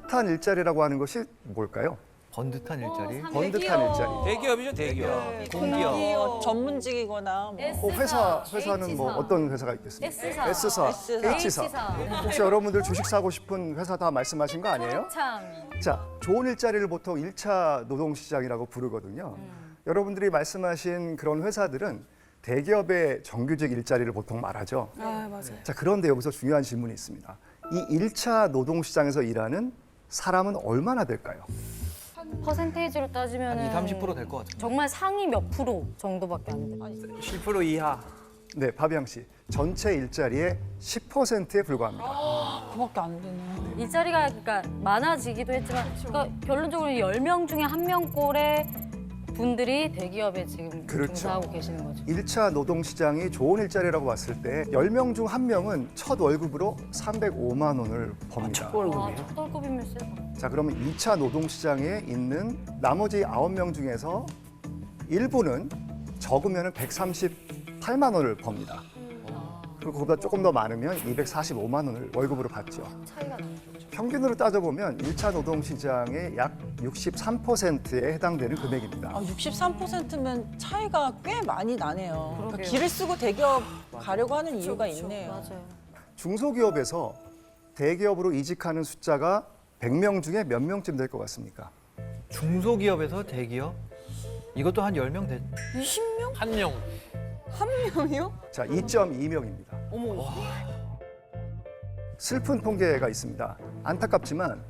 번듯한 일자리라고 하는 것이 뭘까요? 번듯한 일자리? 번듯한 일자리. 대기업이죠, 대기업. 공기업. 전문직이거나 뭐. 회사는 뭐 어떤 회사가 있겠습니까? S사, S사, H사. 혹시 여러분들 주식 사고 싶은 회사 다 말씀하신 거 아니에요? 참. 자, 좋은 일자리를 보통 1차 노동시장이라고 부르거든요. 여러분들이 말씀하신 그런 회사들은 대기업의 정규직 일자리를 보통 말하죠. 아, 맞아요. 자, 그런데 여기서 중요한 질문이 있습니다. 이 1차 노동시장에서 일하는 사람은 얼마나 될까요? 퍼센테이지로 따지면 한 20, 30% 될 것 같아요. 정말 상위 몇 프로 정도밖에 안 돼. 10% 이하. 네, 바비앙 씨. 전체 일자리의 10%에 불과합니다. 그밖에 안 되네. 일자리가 그러니까 많아지기도 했지만 그러니까 결론적으로 10명 중에 1명꼴의 분들이 대기업에 지금 그렇죠. 종사하고 계시는 거죠. 1차 노동시장이 좋은 일자리라고 봤을 때 10명 중 1명은 첫 월급으로 305만 원을 법니다. 와, 첫 월급이면 세다. 자, 그러면 2차 노동시장에 있는 나머지 9명 중에서 일부는 적으면 138만 원을 법니다. 그리고 그보다 조금 더 많으면 245만 원을 월급으로 받죠. 차이가 나죠. 평균으로 따져보면 1차 노동시장의 약 63%에 해당되는 금액입니다. 63%면 차이가 꽤 많이 나네요. 그러니까 그러게요. 길을 쓰고 대기업 가려고 하는 이유가 있네요. 맞아요. 중소기업에서 대기업으로 이직하는 숫자가 100명 중에 몇 명쯤 될 것 같습니까? 중소기업에서 대기업? 이것도 한 10명 돼. 20명? 한 명. 한 명이요? 자, 2.2명입니다. 어머. 슬픈 통계가 있습니다. 안타깝지만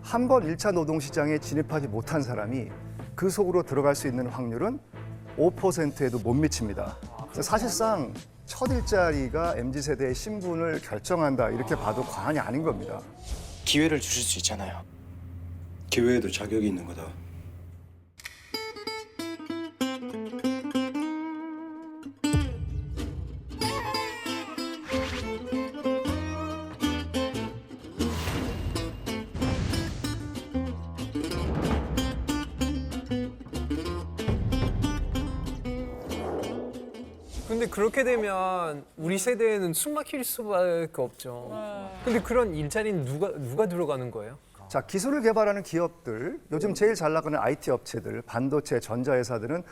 한 번 1차 노동시장에 진입하지 못한 사람이 그 속으로 들어갈 수 있는 확률은 5%에도 못 미칩니다. 사실상 첫 일자리가 MZ세대의 신분을 결정한다 이렇게 봐도 과언이 아닌 겁니다. 기회를 주실 수 있잖아요. 기회에도 자격이 있는 거다. 근데 그렇게 되면 우리 세대에는 숨 막힐 수밖에 없죠. 근데 그런 일자리는 누가 들어가는 거예요? 자, 기술을 개발하는 기업들, 요즘 제일 잘 나가는 IT 업체들, 반도체, 전자회사들은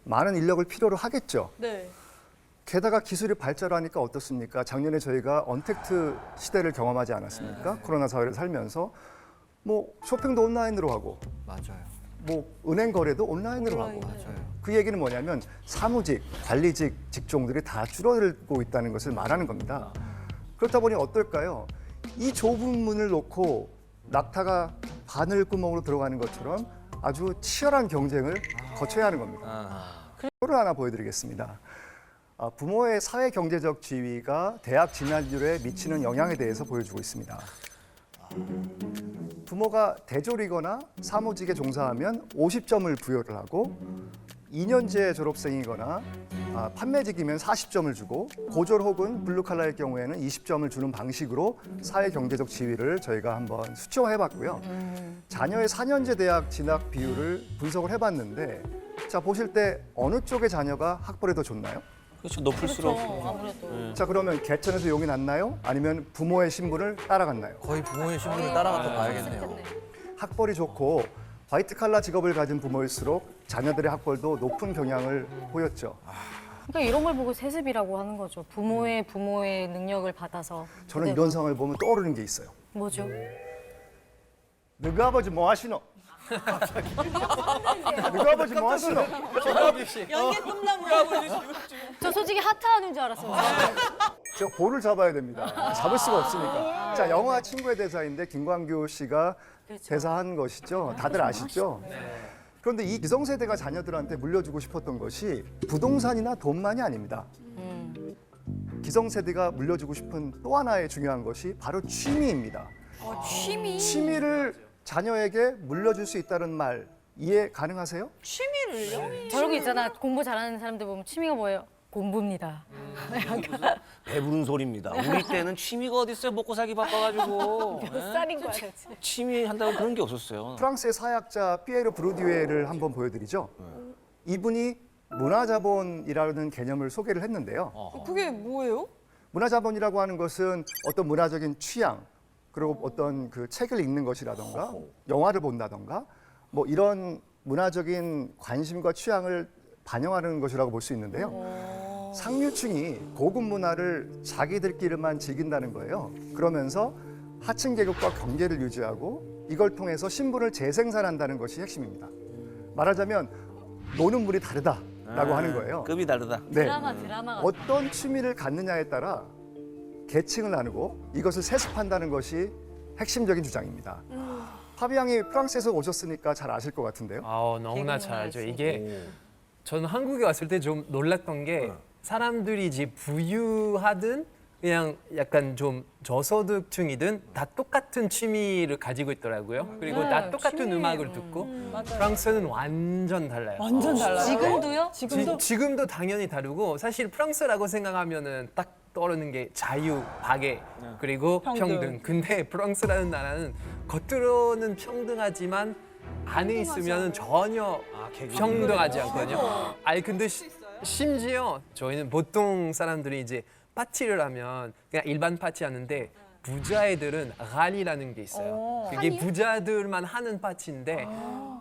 많은 인력을 필요로 하겠죠. 네. 게다가 기술이 발전하니까 어떻습니까? 작년에 저희가 언택트 시대를 경험하지 않았습니까? 코로나 사회를 살면서 뭐 쇼핑도 온라인으로 하고 맞아요. 뭐 은행 거래도 온라인으로 하고 맞아요. 그 얘기는 뭐냐면 사무직, 관리직 직종들이 다 줄어들고 있다는 것을 말하는 겁니다. 그렇다 보니 어떨까요? 이 좁은 문을 놓고 낙타가 바늘구멍으로 들어가는 것처럼 아주 치열한 경쟁을 거쳐야 하는 겁니다. 표를 하나 보여드리겠습니다. 부모의 사회 경제적 지위가 대학 진학률에 미치는 영향에 대해서 보여주고 있습니다. 부모가 대졸이거나 사무직에 종사하면 50점을 부여를 하고 2년제 졸업생이거나 판매직이면 40점을 주고 고졸 혹은 블루칼라의 경우에는 20점을 주는 방식으로 사회 경제적 지위를 저희가 한번 수치화해봤고요. 자녀의 4년제 대학 진학 비율을 분석을 해봤는데 자, 보실 때 어느 쪽의 자녀가 학벌이 더 좋나요? 그렇죠. 높을수록. 아무래도. 자, 그러면 개천에서 용이 났나요? 아니면 부모의 신분을 따라갔나요? 거의 부모의 신분을 따라갔다 봐야겠네요. 학벌이 좋고 화이트 칼라 직업을 가진 부모일수록 자녀들의 학벌도 높은 경향을 보였죠. 그러니까 이런 걸 보고 세습이라고 하는 거죠. 부모의 능력을 받아서. 저는 이런 상황을 보면 떠오르는 게 있어요. 뭐죠? 너희 아버지 뭐 하시노? 너희 아버지 뭐 하시노? 연계 꿈나무. 저 솔직히 하트하는 줄 알았어요. 제가 볼을 잡아야 됩니다. 잡을 수가 없으니까. 자, 영화 친구의 대사인데 김광규 씨가 대사한 것이죠. 다들 아시죠? 그런데 이 기성세대가 자녀들한테 물려주고 싶었던 것이 부동산이나 돈만이 아닙니다. 기성세대가 물려주고 싶은 또 하나의 중요한 것이 바로 취미입니다. 취미? 취미를 자녀에게 물려줄 수 있다는 말 이해 가능하세요? 취미를요? 저런 거 있잖아. 공부 잘하는 사람들 보면 취미가 뭐예요? 공부입니다. 배부른 소리입니다. 우리 때는 취미가 어디 있어요? 먹고 살기 바빠가지고. 몇 살인 거야, 대체? 취미 한다고 그런 게 없었어요. 프랑스의 사학자 피에르 브루디에를 한번 보여드리죠. 이분이 문화자본이라는 개념을 소개를 했는데요. 그게 뭐예요? 문화자본이라고 하는 것은 어떤 문화적인 취향, 그리고 어떤 그 책을 읽는 것이라던가 영화를 본다던가 뭐 이런 문화적인 관심과 취향을 반영하는 것이라고 볼 수 있는데요. 상류층이 고급 문화를 자기들끼리만 즐긴다는 거예요. 그러면서 하층 계급과 경계를 유지하고 이걸 통해서 신분을 재생산한다는 것이 핵심입니다. 말하자면 노는 물이 다르다라고 하는 거예요. 급이 다르다. 네. 드라마가. 어떤 취미를 갖느냐에 따라 계층을 나누고 이것을 세습한다는 것이 핵심적인 주장입니다. 파비앙이 프랑스에서 오셨으니까 잘 아실 것 같은데요. 너무나 잘 알죠. 이게 저는 한국에 왔을 때 좀 놀랐던 게 사람들이 이제 부유하든 그냥 약간 좀 저소득층이든 다 똑같은 취미를 가지고 있더라고요. 그리고 다 똑같은 음악을 듣고 프랑스는 완전 달라요. 완전 달라요. 지금도요? 지금도 당연히 다르고 사실 프랑스라고 생각하면은 딱 떠오르는 게 자유, 박애 그리고 평등. 근데 프랑스라는 나라는 겉으로는 평등하지만 안에 있으면 전혀 평등하지 않거든요. 아니 근데 심지어 저희는 보통 사람들이 이제 파티를 하면 그냥 일반 파티 하는데 부자애들은 랄이라는 게 있어요. 그게 부자들만 하는 파티인데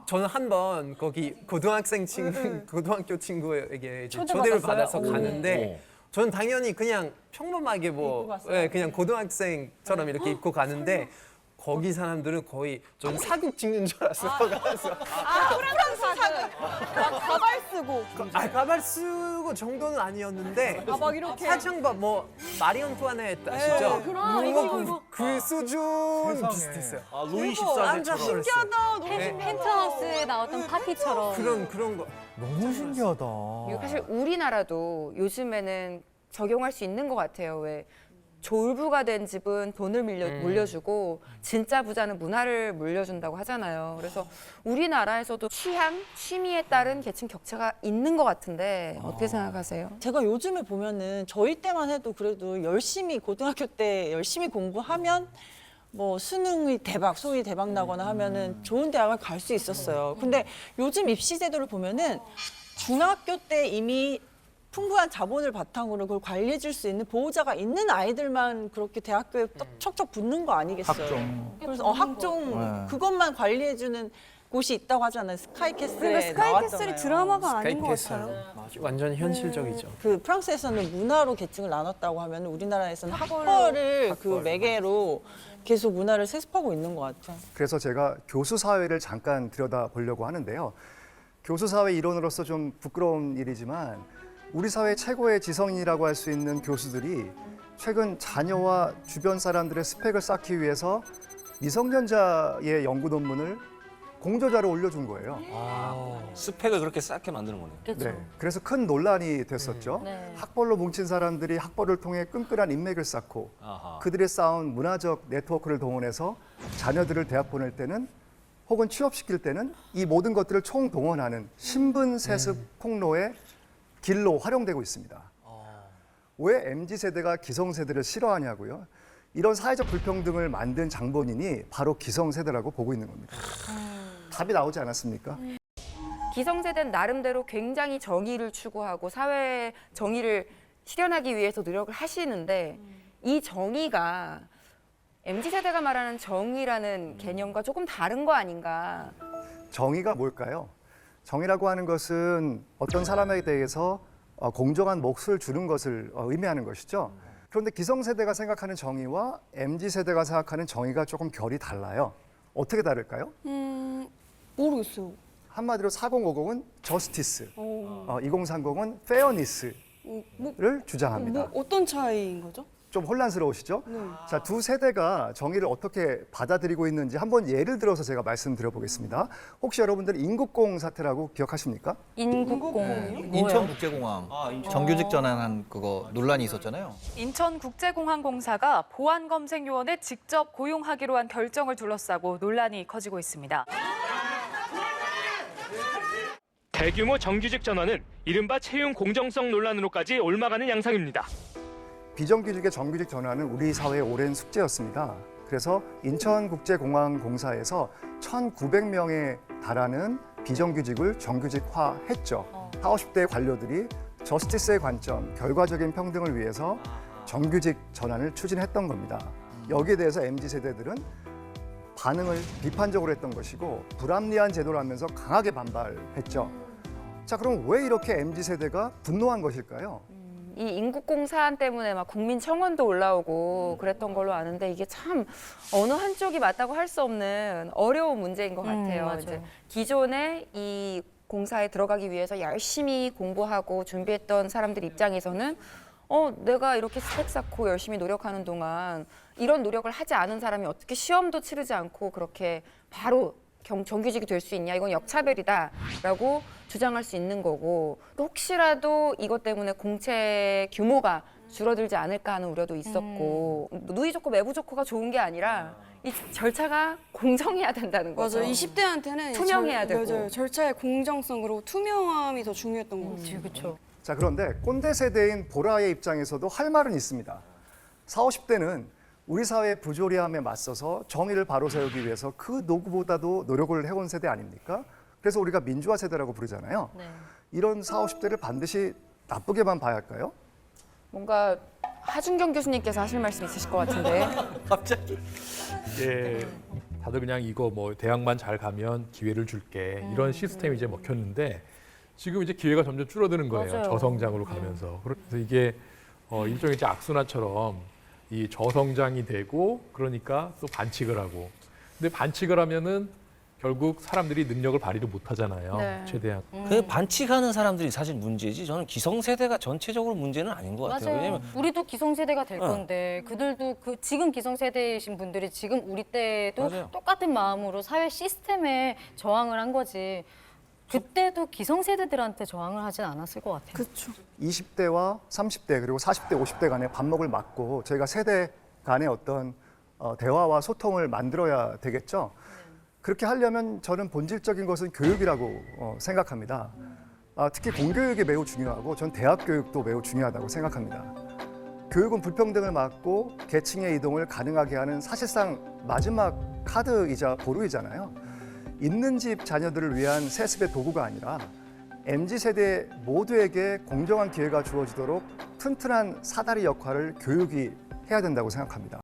저는 한번 거기 고등학교 친구에게 이제 초대를 받아서 가는데 저는 당연히 그냥 평범하게 그냥 고등학생처럼 이렇게 입고 가는데 거기 사람들은 거의 전 사극 찍는 줄 알았어요. 가서. 프랑스 사극. 막 가발 쓰고. 가발 쓰고 정도는 아니었는데 막 이렇게. 살짝 마리 안투아네트 아시죠? 이거. 그 수준 비슷했어요. 루이 14세처럼. 신기하다. 너무 펜트하우스에 나왔던 파티처럼. 그런 거. 너무 신기하다. 이거 사실 우리나라도 요즘에는 적용할 수 있는 것 같아요. 왜 졸부가 된 집은 돈을 물려주고 진짜 부자는 문화를 물려준다고 하잖아요. 그래서 우리나라에서도 취향, 취미에 따른 계층 격차가 있는 것 같은데 어떻게 생각하세요? 제가 요즘에 보면은 저희 때만 해도 그래도 열심히 고등학교 때 열심히 공부하면 뭐 수능이 소위 대박 나거나 하면은 좋은 대학을 갈 수 있었어요. 근데 요즘 입시 제도를 보면은 중학교 때 이미 풍부한 자본을 바탕으로 그걸 관리해 줄 수 있는 보호자가 있는 아이들만 그렇게 대학교에 척척 붙는 거 아니겠어요? 학종. 그래서 학종 그것만 관리해 주는 곳이 있다고 하잖아요. 스카이캐슬에 그러니까 나왔잖아요. 스카이캐슬이 드라마가 아닌 것 스카이캐슬. 같아요. 완전 현실적이죠. 그 프랑스에서는 문화로 계층을 나눴다고 하면 우리나라에서는 학벌을 그 매개로 계속 문화를 세습하고 있는 것 같아요. 그래서 제가 교수 사회를 잠깐 들여다보려고 하는데요. 교수 사회 일원으로서 좀 부끄러운 일이지만 우리 사회 최고의 지성인이라고 할 수 있는 교수들이 최근 자녀와 주변 사람들의 스펙을 쌓기 위해서 미성년자의 연구 논문을 공저자로 올려준 거예요. 스펙을 그렇게 쌓게 만드는 거네요. 그렇죠. 네, 그래서 큰 논란이 됐었죠. 네. 학벌로 뭉친 사람들이 학벌을 통해 끈끈한 인맥을 쌓고 아하. 그들이 쌓은 문화적 네트워크를 동원해서 자녀들을 대학 보낼 때는 혹은 취업시킬 때는 이 모든 것들을 총동원하는 신분 세습 폭로의 길로 활용되고 있습니다. 왜 MZ세대가 기성세대를 싫어하냐고요? 이런 사회적 불평등을 만든 장본인이 바로 기성세대라고 보고 있는 겁니다. 답이 나오지 않았습니까? 기성세대는 나름대로 굉장히 정의를 추구하고 사회 정의를 실현하기 위해서 노력을 하시는데 이 정의가 MZ세대가 말하는 정의라는 개념과 조금 다른 거 아닌가. 정의가 뭘까요? 정의라고 하는 것은 어떤 사람에 대해서 공정한 몫을 주는 것을 의미하는 것이죠. 그런데 기성세대가 생각하는 정의와 MZ세대가 생각하는 정의가 조금 결이 달라요. 어떻게 다를까요? 모르겠어요. 한마디로 4050은 저스티스, 2030은 페어니스를 주장합니다. 어떤 차이인 거죠? 좀 혼란스러우시죠? 자, 두 세대가 정의를 어떻게 받아들이고 있는지 한번 예를 들어서 제가 말씀드려보겠습니다. 혹시 여러분들 인국공 사태라고 기억하십니까? 인국공. 인천국제공항 정규직 전환한 그거 논란이 있었잖아요. 인천국제공항공사가 보안검색요원을 직접 고용하기로 한 결정을 둘러싸고 논란이 커지고 있습니다. 대규모 정규직 전환은 이른바 채용 공정성 논란으로까지 올라가는 양상입니다. 비정규직의 정규직 전환은 우리 사회의 오랜 숙제였습니다. 그래서 인천국제공항공사에서 1,900명에 달하는 비정규직을 정규직화했죠. 40대 관료들이 저스티스의 관점, 결과적인 평등을 위해서 정규직 전환을 추진했던 겁니다. 여기에 대해서 MZ 세대들은 반응을 비판적으로 했던 것이고 불합리한 제도라면서 강하게 반발했죠. 자, 그럼 왜 이렇게 MZ 세대가 분노한 것일까요? 이 인국공 사안 때문에 막 국민청원도 올라오고 그랬던 걸로 아는데 이게 참 어느 한쪽이 맞다고 할 수 없는 어려운 문제인 것 같아요. 맞아요. 이제 기존에 이 공사에 들어가기 위해서 열심히 공부하고 준비했던 사람들 입장에서는 내가 이렇게 스펙 쌓고 열심히 노력하는 동안 이런 노력을 하지 않은 사람이 어떻게 시험도 치르지 않고 그렇게 바로 정규직이 될 수 있냐, 이건 역차별이다라고 주장할 수 있는 거고, 또 혹시라도 이것 때문에 공채 규모가 줄어들지 않을까 하는 우려도 있었고, 누이 좋고 매부 좋고가 좋은 게 아니라 이 절차가 공정해야 된다는 거죠. 맞아요. 20대한테는 투명해야 되고. 맞아요. 절차의 공정성으로 투명함이 더 중요했던 것 같아요. 그렇죠. 자, 그런데 꼰대 세대인 보라의 입장에서도 할 말은 있습니다. 40, 50대는 우리 사회의 부조리함에 맞서서 정의를 바로 세우기 위해서 그 누구보다도 노력을 해온 세대 아닙니까? 그래서 우리가 민주화 세대라고 부르잖아요. 네. 이런 40, 50대를 반드시 나쁘게만 봐야 할까요? 뭔가 하준경 교수님께서 하실 말씀 있으실 것 같은데. 갑자기. 예, 다들 그냥 이거 뭐 대학만 잘 가면 기회를 줄게 이런 시스템이 이제 먹혔는데 지금 이제 기회가 점점 줄어드는 거예요. 맞아요. 저성장으로 가면서. 그래서 이게 일종의 이제 악순환처럼 이 저성장이 되고 그러니까 또 반칙을 하고. 근데 반칙을 하면은 결국 사람들이 능력을 발휘를 못 하잖아요. 네. 최대한. 그 반칙하는 사람들이 사실 문제지. 저는 기성세대가 전체적으로 문제는 아닌 것 같아요. 맞아요. 왜냐면 우리도 기성세대가 될 어. 건데 그들도 지금 기성세대이신 분들이 지금 우리 때도 맞아요. 똑같은 마음으로 사회 시스템에 저항을 한 거지. 그때도 기성세대들한테 저항을 하진 않았을 것 같아요. 그렇죠. 20대와 30대 그리고 40대, 50대 간의 반목을 막고 저희가 세대 간의 어떤 대화와 소통을 만들어야 되겠죠. 그렇게 하려면 저는 본질적인 것은 교육이라고 생각합니다. 특히 공교육이 매우 중요하고 전 대학 교육도 매우 중요하다고 생각합니다. 교육은 불평등을 막고 계층의 이동을 가능하게 하는 사실상 마지막 카드이자 보루이잖아요. 있는 집 자녀들을 위한 세습의 도구가 아니라 MZ세대 모두에게 공정한 기회가 주어지도록 튼튼한 사다리 역할을 교육이 해야 된다고 생각합니다.